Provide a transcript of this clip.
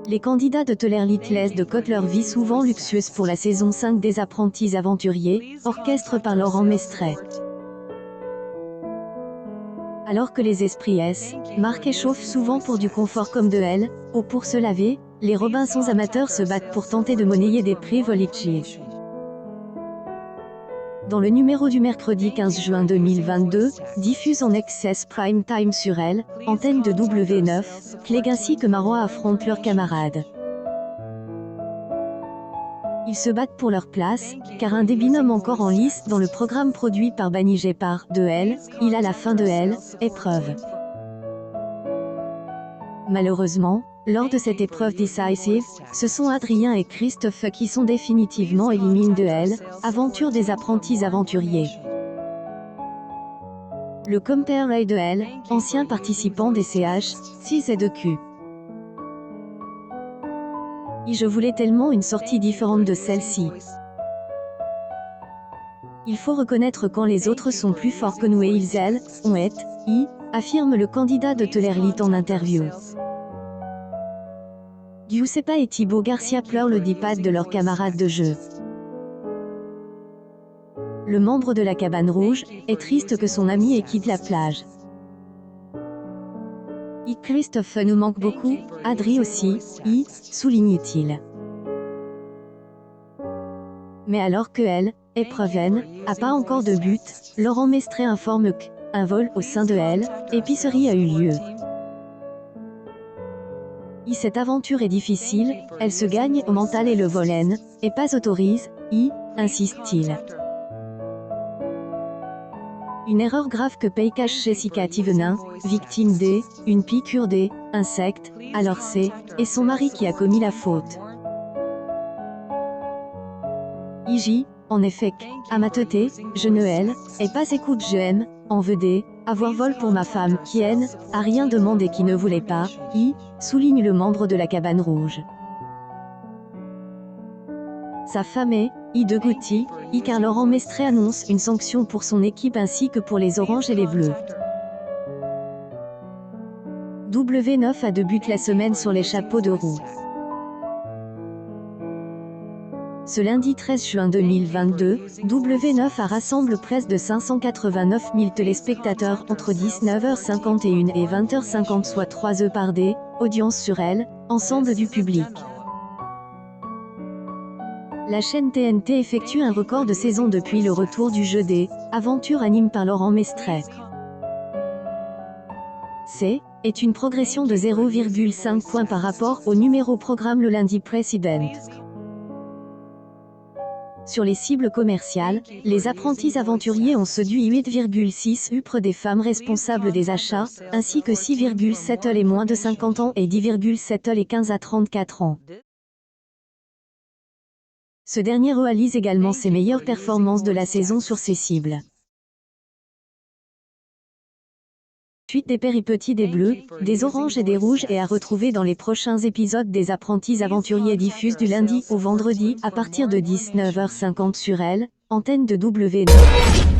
Les candidats de Tellerlit laissent de côté leur vie souvent luxueuse pour la saison 5 des Apprentis Aventuriers, orchestre par Laurent Mestret. Alors que les esprits marquent et chauffent souvent pour du confort comme de eau pour se laver, les Robinsons amateurs se battent pour tenter de monnayer des privilèges. Dans le numéro du mercredi 15 juin 2022, diffuse en excess prime time sur antenne de W9, Clegg ainsi que Marois affrontent leurs camarades. Ils se battent pour leur place, car un des binômes encore en lice dans le programme produit par Banijé par il a la fin de épreuve. Malheureusement, lors de cette épreuve décisive, ce sont Adrien et Christophe qui sont définitivement éliminés de aventure des Apprentis Aventuriers. Le compère Ray de ancien participant des CH6 et de Q. Et je voulais tellement une sortie différente de celle-ci. Il faut reconnaître quand les autres sont plus forts que nous et ils affirme le candidat de Tellerlit en interview. Giuseppa et Thibaut Garcia pleurent le dipad de leurs camarades de jeu. Le membre de la cabane rouge est triste que son ami ait quitté la plage. Et Christophe nous manque beaucoup, Adri aussi, souligne-t-il. Mais alors que épreuve a pas encore de but, Laurent Mestret informe qu'un vol au sein de épicerie a eu lieu. Et cette aventure est difficile, elle se gagne au mental et le vol et pas autorise, insiste-t-il. Une erreur grave que paye cache Jessica Thivenin, victime une piqûre insecte, alors c'est son mari qui a commis la faute. Iji, en effet, à ma tête, je ne et pas écoute je aime, en veux avoir vol pour ma femme qui a rien demandé qui ne voulait pas, souligne le membre de la cabane rouge. Sa femme est, de Goutti, car Laurent Mestret annonce une sanction pour son équipe ainsi que pour les oranges et les bleus. W9 a 2 buts la semaine sur les chapeaux de roue. Ce lundi 13 juin 2022, W9 a rassemble près de 589 000 téléspectateurs entre 19h51 et 20h50 soit 3 heures par audience sur ensemble du public. La chaîne TNT effectue un record de saison depuis le retour du jeu des aventures animées par Laurent Mestret. Est une progression de 0,5 points par rapport au numéro programme le lundi précédent. Sur les cibles commerciales, les Apprentis Aventuriers ont séduit 8,6% des femmes responsables des achats, ainsi que 6,7% les moins de 50 ans et 10,7% les 15 à 34 ans. Ce dernier réalise également ses meilleures performances de la saison sur ses cibles. Suite des péripéties des bleus, des oranges et des rouges est à retrouver dans les prochains épisodes des Apprentis Aventuriers diffusés du lundi au vendredi à partir de 19h50 sur antenne de W9.